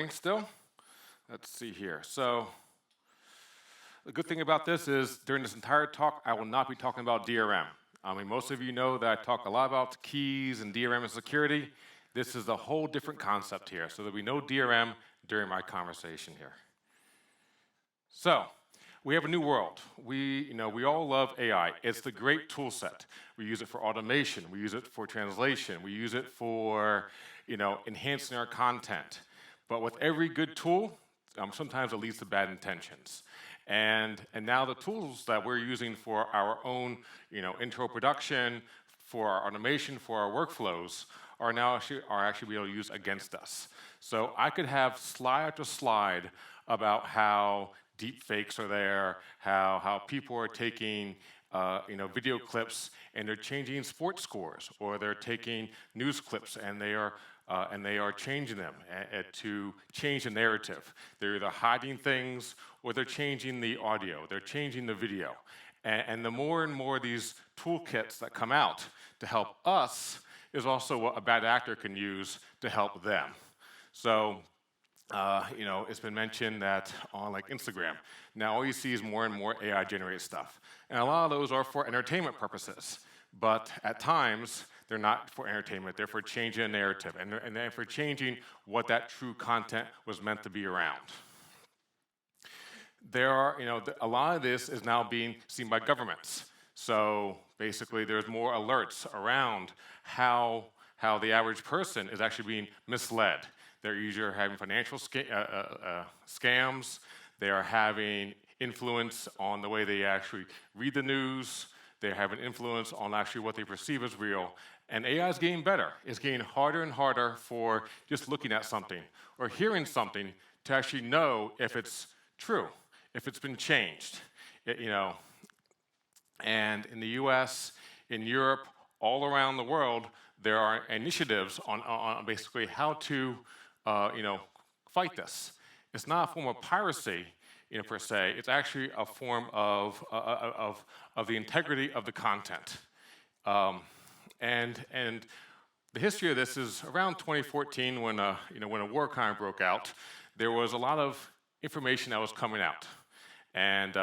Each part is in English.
recording still? Let's see here. So the good thing about this is during this entire talk, I will not be talking about DRM. I mean, most of you know that I talk a lot about keys and DRM and security. This is a whole different concept here, so there'll be no DRM during my conversation here. So we have a new world. We all love AI. It's the great tool set. We use it for automation. We use it for translation. We use it for enhancing our content. But with every good tool, sometimes it leads to bad intentions. And now the tools that we're using for our own intro production, for our automation, for our workflows, are actually able to use against us. So I could have slide after slide about how deep fakes are there, how people are taking video clips and they're changing sports scores, or they're taking news clips and they are changing them to change the narrative. They're either hiding things or they're changing the audio, they're changing the video. And the more and more these toolkits that come out to help us is also what a bad actor can use to help them. So, it's been mentioned that on like Instagram, now all you see is more and more AI-generated stuff. And a lot of those are for entertainment purposes. But at times, they're not for entertainment, they're for changing a narrative, and they're for changing what that true content was meant to be around. There are, a lot of this is now being seen by governments. So basically, there's more alerts around how the average person is actually being misled. They're either having financial scams, they are having influence on the way they actually read the news, they have an influence on actually what they perceive as real. And AI is getting better. It's getting harder and harder for just looking at something or hearing something to actually know if it's true, if it's been changed. And in the US, in Europe, all around the world, there are initiatives on basically how to fight this. It's not a form of piracy, per se. It's actually a form of the integrity of the content. And the history of this is around 2014 when a war kind of broke out. There was a lot of information that was coming out, and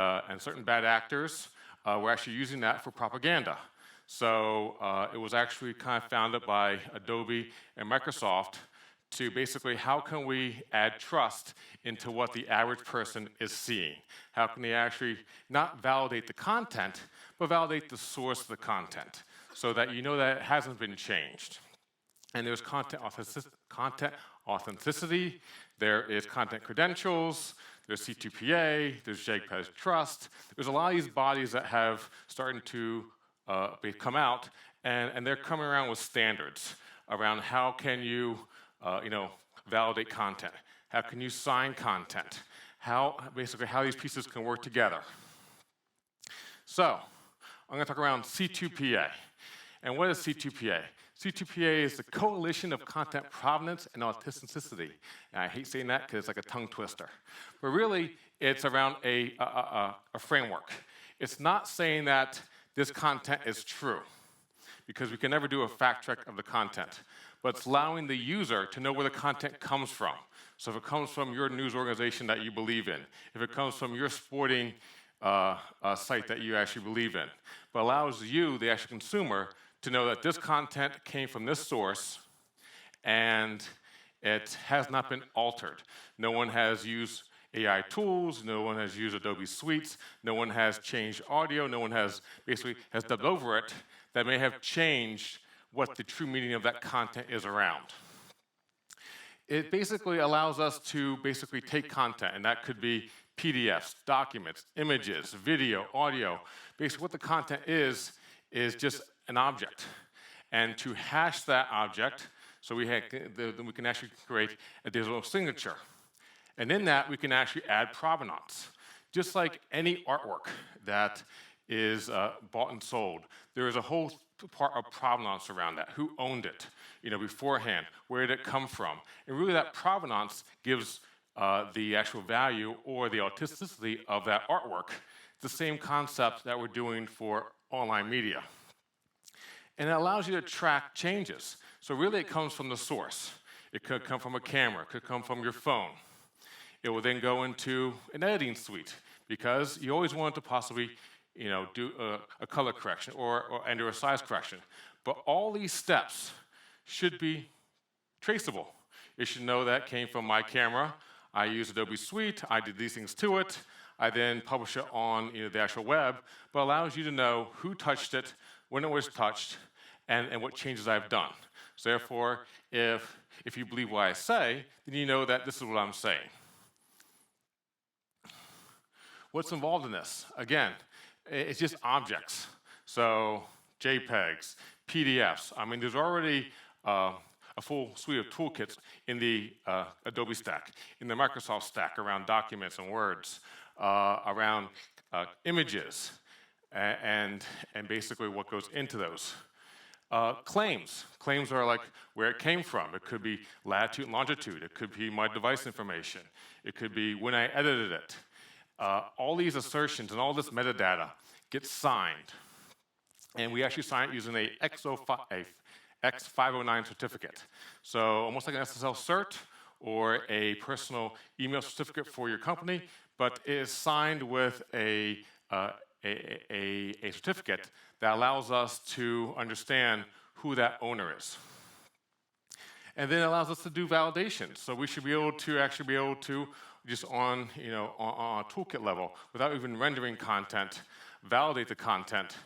certain bad actors were actually using that for propaganda. So it was actually kind of founded by Adobe and Microsoft to basically, how can we add trust into what the average person is seeing? How can they actually not validate the content, but validate the source of the content, so that that it hasn't been changed? And there's content authenticity, there is content credentials, there's C2PA, there's JPEG trust. There's a lot of these bodies that have started to come out, and they're coming around with standards around how can you validate content, how can you sign content, how these pieces can work together. So I'm going to talk around C2PA. And what is C2PA? C2PA is the coalition of content provenance and authenticity. And I hate saying that because it's like a tongue twister. But really, it's around a framework. It's not saying that this content is true, because we can never do a fact check of the content. But it's allowing the user to know where the content comes from. So if it comes from your news organization that you believe in, if it comes from your sporting site that you actually believe in, but allows you, the actual consumer, to know that this content came from this source and it has not been altered. No one has used AI tools, no one has used Adobe suites, no one has changed audio, no one has dubbed over it that may have changed what the true meaning of that content is around. It basically allows us to take content, and that could be PDFs, documents, images, video, audio. Basically what the content is just an object. And to hash that object, so we can actually create a digital signature. And in that, we can actually add provenance. Just like any artwork that is bought and sold, there is a whole part of provenance around that. Who owned it, beforehand? Where did it come from? And really, that provenance gives the actual value or the authenticity of that artwork. The same concept that we're doing for online media. And it allows you to track changes. So really, it comes from the source. It could come from a camera. It could come from your phone. It will then go into an editing suite because you always want to possibly do a color correction and do a size correction. But all these steps should be traceable. It should know that came from my camera. I use Adobe Suite. I did these things to it. I then publish it on the actual web, but allows you to know who touched it, when it was touched, and what changes I've done. So therefore, if you believe what I say, then you know that this is what I'm saying. What's involved in this? Again, it's just objects. So JPEGs, PDFs. I mean, there's already a full suite of toolkits in the Adobe stack, in the Microsoft stack around documents and words, around images, and basically what goes into those. Claims. Claims are like where it came from. It could be latitude and longitude. It could be my device information. It could be when I edited it. All these assertions and all this metadata gets signed. And we actually sign it using a X509 certificate. So almost like an SSL cert or a personal email certificate for your company, but it is signed with a certificate that allows us to understand who that owner is. And then it allows us to do validation. So we should be able to just on a toolkit level, without even rendering content, validate the content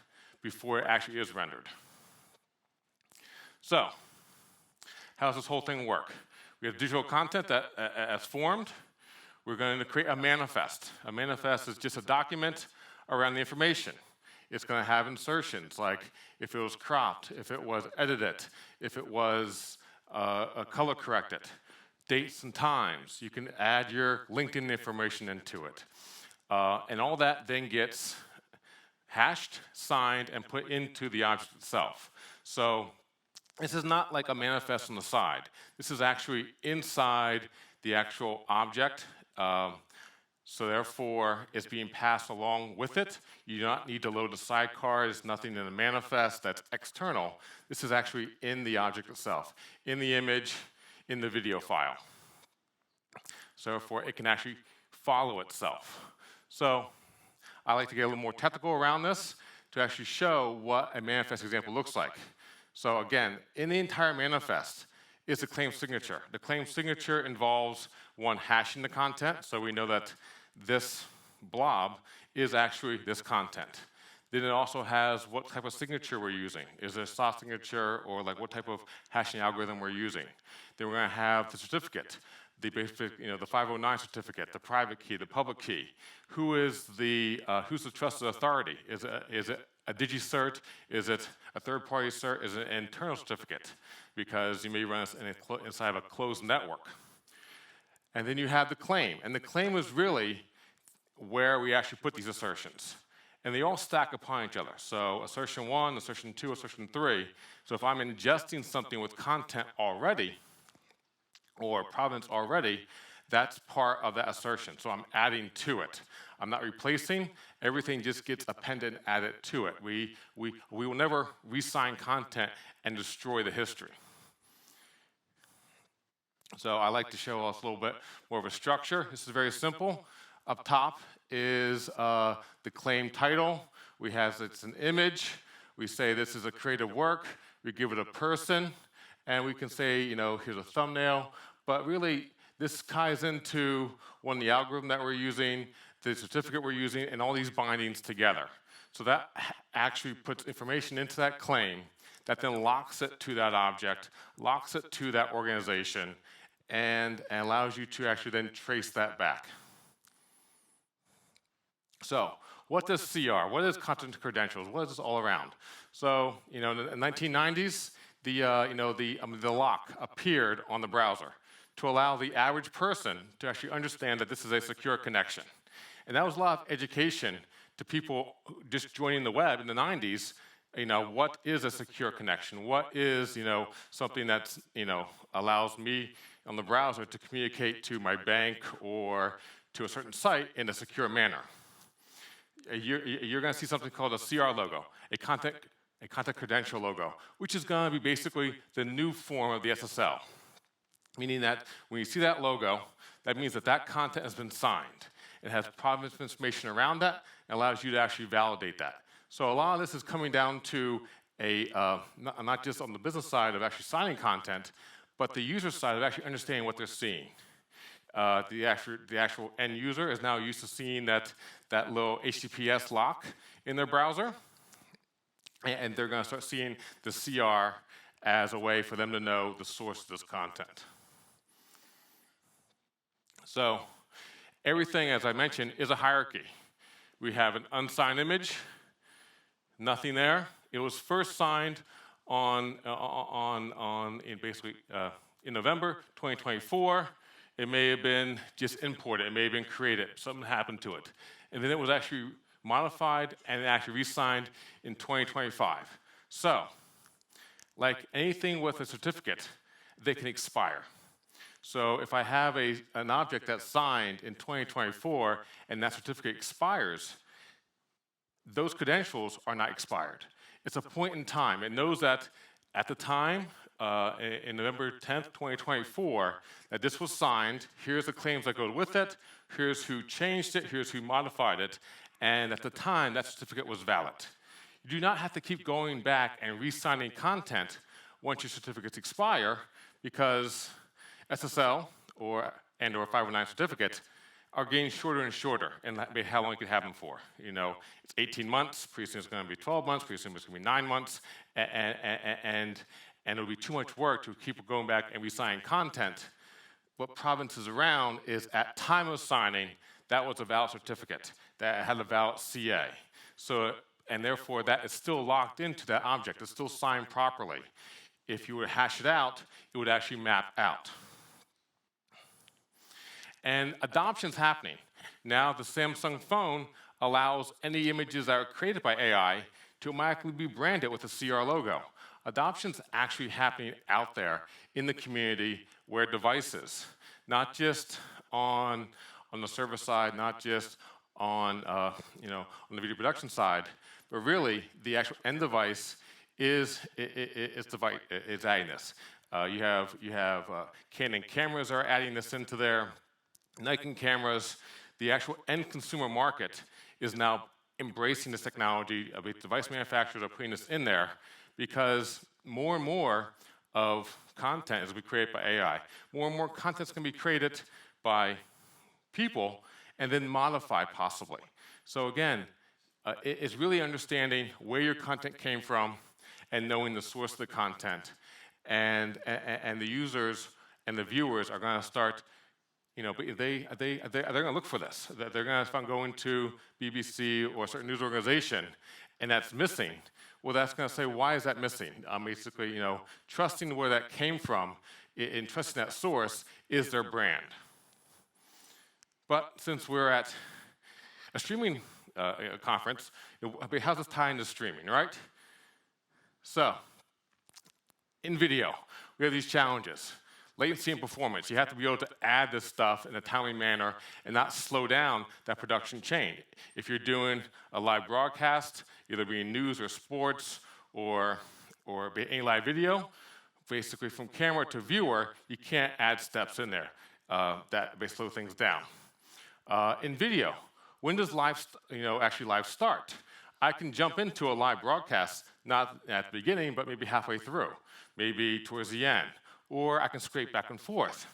before it actually is rendered. So, how does this whole thing work? We have digital content that's formed. We're going to create a manifest. A manifest is just a document around the information. It's going to have insertions, like if it was cropped, if it was edited, if it was color corrected, dates and times. You can add your LinkedIn information into it. And all that then gets hashed, signed, and put into the object itself. So this is not like a manifest on the side. This is actually inside the actual object. So therefore, it's being passed along with it. You do not need to load the sidecar. There's nothing in the manifest that's external. This is actually in the object itself, in the image, in the video file. So therefore, it can actually follow itself. So I like to get a little more technical around this to actually show what a manifest example looks like. So again, in the entire manifest is the claim signature. The claim signature involves, one, hashing the content, so we know that this blob is actually this content. Then it also has what type of signature we're using. Is it a soft signature, or like what type of hashing algorithm we're using? Then we're going to have the certificate, the basic, the 509 certificate, the private key, the public key. Who's the trusted authority? Is it a DigiCert? Is it a third-party cert? Is it an internal certificate? Because you may run this inside of a closed network. And then you have the claim. And the claim is really where we actually put these assertions. And they all stack upon each other. So assertion 1, assertion 2, assertion 3. So if I'm ingesting something with content already, or provenance already, that's part of that assertion. So I'm adding to it. I'm not replacing. Everything just gets appended and added to it. We will never re-sign content and destroy the history. So I like to show us a little bit more of a structure. This is very simple. Up top is the claim title. It's an image. We say this is a creative work. We give it a person. And we can say, here's a thumbnail. But really, this ties into the algorithm that we're using, the certificate we're using, and all these bindings together. So that actually puts information into that claim that then locks it to that object, locks it to that organization, and allows you to actually then trace that back. So what does CR? What is content credentials? What is this all around? So in the 1990s, the lock appeared on the browser to allow the average person to actually understand that this is a secure connection. And that was a lot of education to people just joining the web in the 90s. What is a secure connection? What is, something that, allows me on the browser to communicate to my bank or to a certain site in a secure manner? You're going to see something called a CR logo, a content credential logo, which is going to be basically the new form of the SSL. meaning that when you see that logo, that means that that content has been signed. It has provenance information around that and allows you to actually validate that. So a lot of this is coming down to not just on the business side of actually signing content, but the user side of actually understanding what they're seeing. The actual end user is now used to seeing that little HTTPS lock in their browser, and they're going to start seeing the CR as a way for them to know the source of this content. So everything, as I mentioned, is a hierarchy. We have an unsigned image, nothing there. It was first signed in November 2024. It may have been just imported. It may have been created. Something happened to it. And then it was actually modified and actually re-signed in 2025. So, like anything with a certificate, they can expire. So if I have an object that's signed in 2024 and that certificate expires, those credentials are not expired. It's a point in time. It knows that at the time, in November 10th, 2024, that this was signed. Here's the claims that go with it. Here's who changed it. Here's who modified it. And at the time, that certificate was valid. You do not have to keep going back and re-signing content once your certificates expire, because SSL or 509 certificates are getting shorter and shorter, and how long you can have them for. You know, it's 18 months, pretty soon it's going to be 12 months, pretty soon it's going to be 9 months, and it'll be too much work to keep going back and re-signing content. What provenance is around is at time of signing, that was a valid certificate that had a valid CA. So, and therefore that is still locked into that object. It's still signed properly. If you were to hash it out, it would actually map out. And adoption's happening. Now the Samsung phone allows any images that are created by AI to automatically be branded with a CR logo. Adoption's actually happening out there in the community where devices, not just on the server side, not just on on the video production side, but really the actual end device is adding this. You have Canon cameras are adding this into there. Nikon cameras, the actual end consumer market is now embracing this technology. Device manufacturers are putting this in there because more and more of content is being created by AI. More and more content is going to be created by people and then modified possibly. So again, it's really understanding where your content came from and knowing the source of the content. And the users and the viewers are going to start, but they're going to look for this. They're going to, if I'm going to BBC or a certain news organization and that's missing, well, that's going to say, why is that missing? Basically, trusting where that came from and trusting that source is their brand. But since we're at a streaming conference, how's this tie into streaming, right? So, in video, we have these challenges. Latency and performance. You have to be able to add this stuff in a timely manner and not slow down that production chain. If you're doing a live broadcast, either being news or sports or any live video, basically from camera to viewer, you can't add steps in there. That may slow things down. In video, when does actually live start? I can jump into a live broadcast, not at the beginning, but maybe halfway through, maybe towards the end. Or I can scrape back and forth.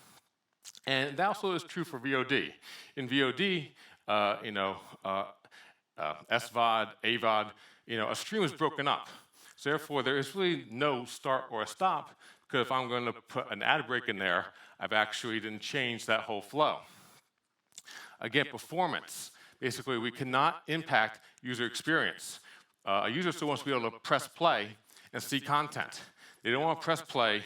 And that also is true for VOD. In VOD, SVOD, AVOD, a stream is broken up. So therefore, there is really no start or a stop, because if I'm going to put an ad break in there, I've actually then changed that whole flow. Again, performance. Basically, we cannot impact user experience. A user still wants to be able to press play and see content. They don't want to press play,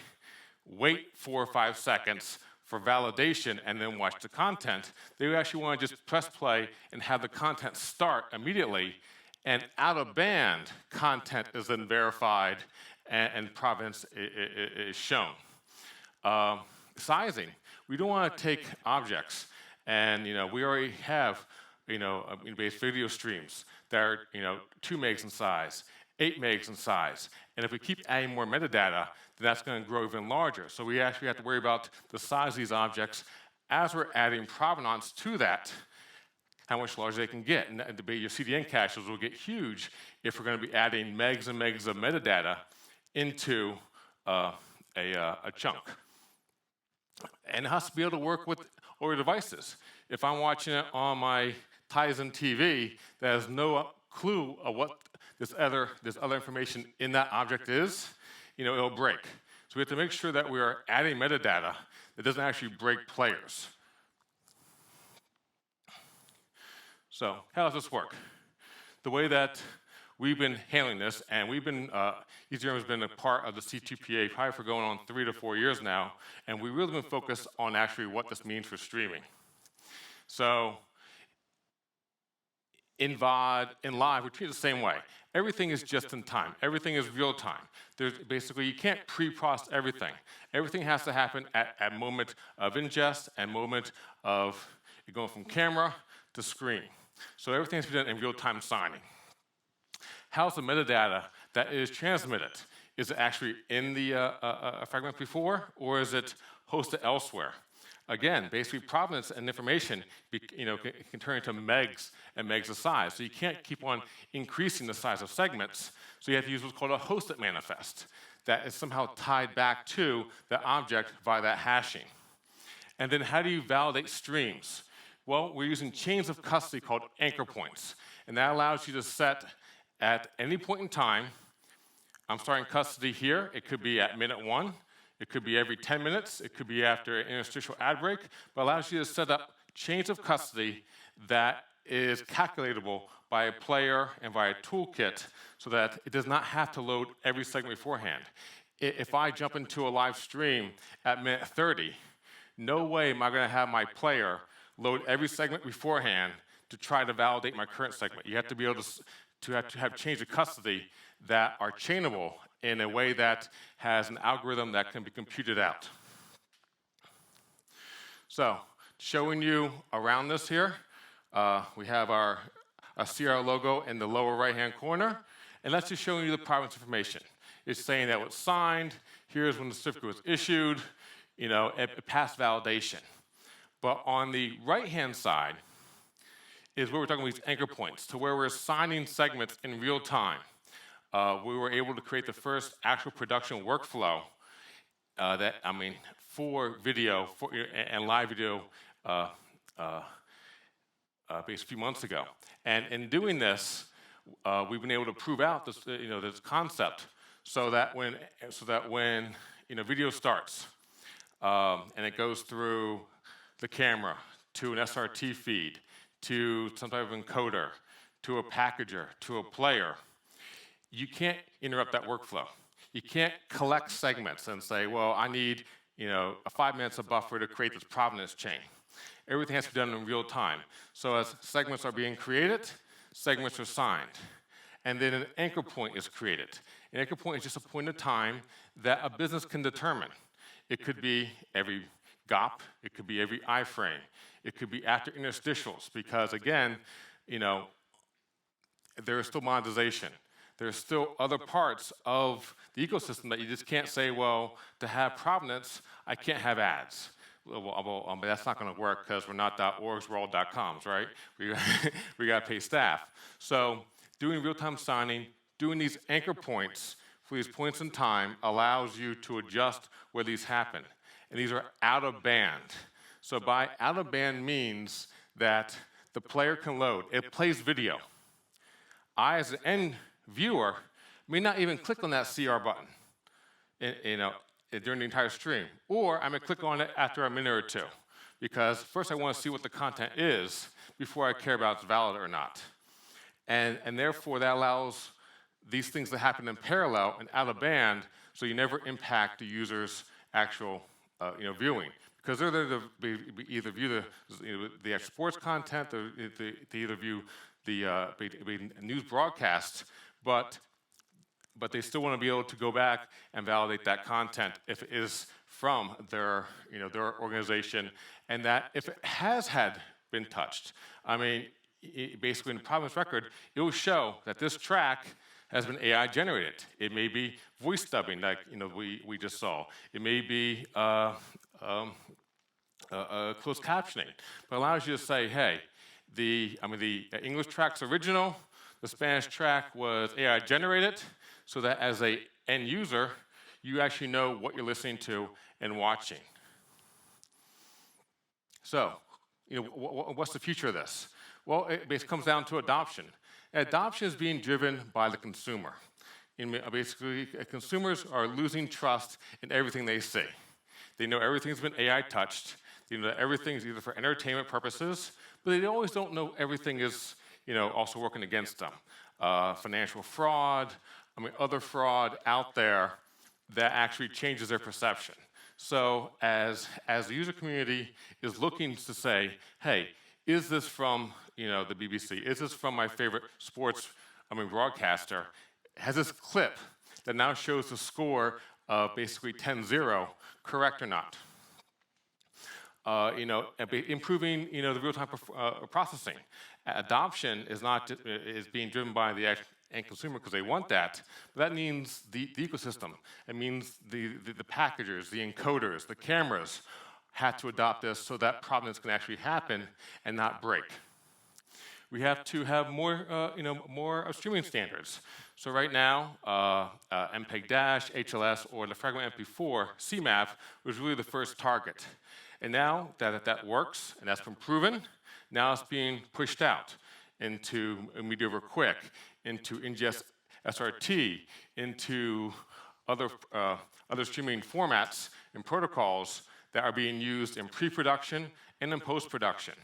wait 4 or 5 seconds for validation, and then watch the content. They actually want to just press play and have the content start immediately, and out-of-band content is then verified and provenance is shown. Sizing. We don't want to take objects, and we already have base video streams that are 2 megs in size, 8 megs in size. And if we keep adding more metadata, then that's going to grow even larger. So we actually have to worry about the size of these objects as we're adding provenance to that, how much larger they can get. And your CDN caches will get huge if we're going to be adding megs and megs of metadata into a chunk. And it has to be able to work with older devices. If I'm watching it on my Tizen TV that has no clue of what this other information in that object is, it'll break. So we have to make sure that we are adding metadata that doesn't actually break players. So how does this work? The way that we've been handling this, and we've been, EZDRM has been a part of the C2PA probably for going on 3 to 4 years now, and we've really been focused on actually what this means for streaming. So in VOD, in live, we treat it the same way. Everything is just in time. Everything is real time. There's basically, you can't pre-process everything. Everything has to happen at moment of ingest and moment of it going from camera to screen. So everything has to be done in real-time signing. How's the metadata that is transmitted? Is it actually in the fragment before, or is it hosted elsewhere? Again, basically provenance and information can turn into megs and megs of size. So you can't keep on increasing the size of segments. So you have to use what's called a hosted manifest that is somehow tied back to the object via that hashing. And then how do you validate streams? Well, we're using chains of custody called anchor points. And that allows you to set at any point in time, I'm starting custody here. It could be at minute 1. It could be every 10 minutes. It could be after an interstitial ad break, but allows you to set up chains of custody that is calculatable by a player and by a toolkit so that it does not have to load every segment beforehand. If I jump into a live stream at minute 30, no way am I going to have my player load every segment beforehand to try to validate my current segment. You have to be able to have chains of custody that are chainable in a way that has an algorithm that can be computed out. So, showing you around this here, we have our CR logo in the lower right-hand corner, and that's just showing you the provenance information. It's saying that it was signed, here's when the certificate was issued, it passed validation. But on the right-hand side is where we're talking about these anchor points, to where we're signing segments in real time. We were able to create the first actual production workflow for video and live video based a few months ago. And in doing this, we've been able to prove out this, this concept so that when video starts and it goes through the camera to an SRT feed, to some type of encoder, to a packager, to a player, you can't interrupt that workflow. You can't collect segments and say, well, I need 5 minutes of buffer to create this provenance chain. Everything has to be done in real time. So as segments are being created, segments are signed. And then an anchor point is created. An anchor point is just a point of time that a business can determine. It could be every GOP, it could be every iframe, it could be after interstitials, because again, there is still monetization. There's still other parts of the ecosystem that you just can't say, well, to have provenance, I can't have ads. Well, that's not going to work because we're not .orgs, we're all .coms, right? We got to pay staff. So doing real-time signing, doing these anchor points for these points in time allows you to adjust where these happen. And these are out of band. So by out of band means that the player can load. It plays video. I, as an end viewer, may not even click on that CR button during the entire stream. Or I may click on it after a minute or two, because first I want to see what the content is before I care about if it's valid or not. And therefore, that allows these things to happen in parallel and out of band, so you never impact the user's actual viewing. Because they're there to either view the sports content, or to either view the news broadcast, but they still want to be able to go back and validate that content if it is from their organization, and that if it has been touched, basically in the provenance record, it will show that this track has been AI generated. It may be voice dubbing, like we just saw. It may be closed captioning, but allows you to say, hey, the English track's original, the Spanish track was AI generated, so that as an end user, you actually know what you're listening to and watching. So, what's the future of this? Well, it basically comes down to adoption. And adoption is being driven by the consumer. Basically, consumers are losing trust in everything they see. They know everything's been AI touched. They know that everything's either for entertainment purposes, but they always don't know everything is also working against them. Financial fraud, other fraud out there that actually changes their perception. So as the user community is looking to say, hey, is this from the BBC? Is this from my favorite sports broadcaster? Has this clip that now shows the score of basically 10-0 correct or not? Improving the real-time processing. Adoption is being driven by the end consumer because they want that, but that means the ecosystem. It means the packagers, the encoders, the cameras have to adopt this so that provenance can actually happen and not break. We have to have more streaming standards. So right now, MPEG-, HLS, or the fragment MP4 CMAP was really the first target. And now that works, and that's been proven, now it's being pushed out into media over quick, into ingest SRT, into other streaming formats and protocols that are being used in pre-production and in post-production.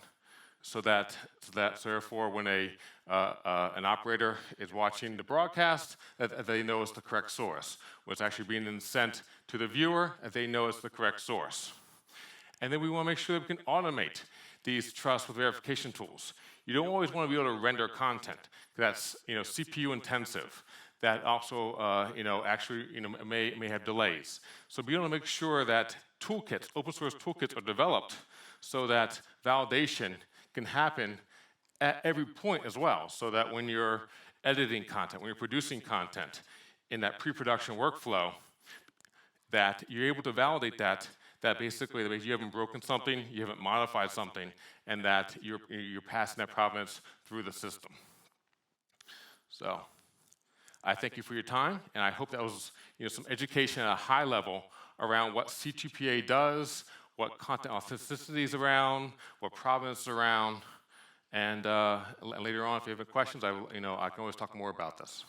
So therefore, when an operator is watching the broadcast, that they know it's the correct source. When it's actually being sent to the viewer, that they know it's the correct source. And then we want to make sure that we can automate these trust with verification tools. You don't always want to be able to render content. That's CPU intensive. That also actually may have delays. So be able to make sure that toolkits, open source toolkits, are developed so that validation can happen at every point as well. So that when you're editing content, when you're producing content in that pre-production workflow, that you're able to validate that basically you haven't broken something, you haven't modified something, and that you're passing that provenance through the system. So I thank you for your time, and I hope that was some education at a high level around what C2PA does, what content authenticity is around, what provenance is around, and later on, if you have any questions, I can always talk more about this.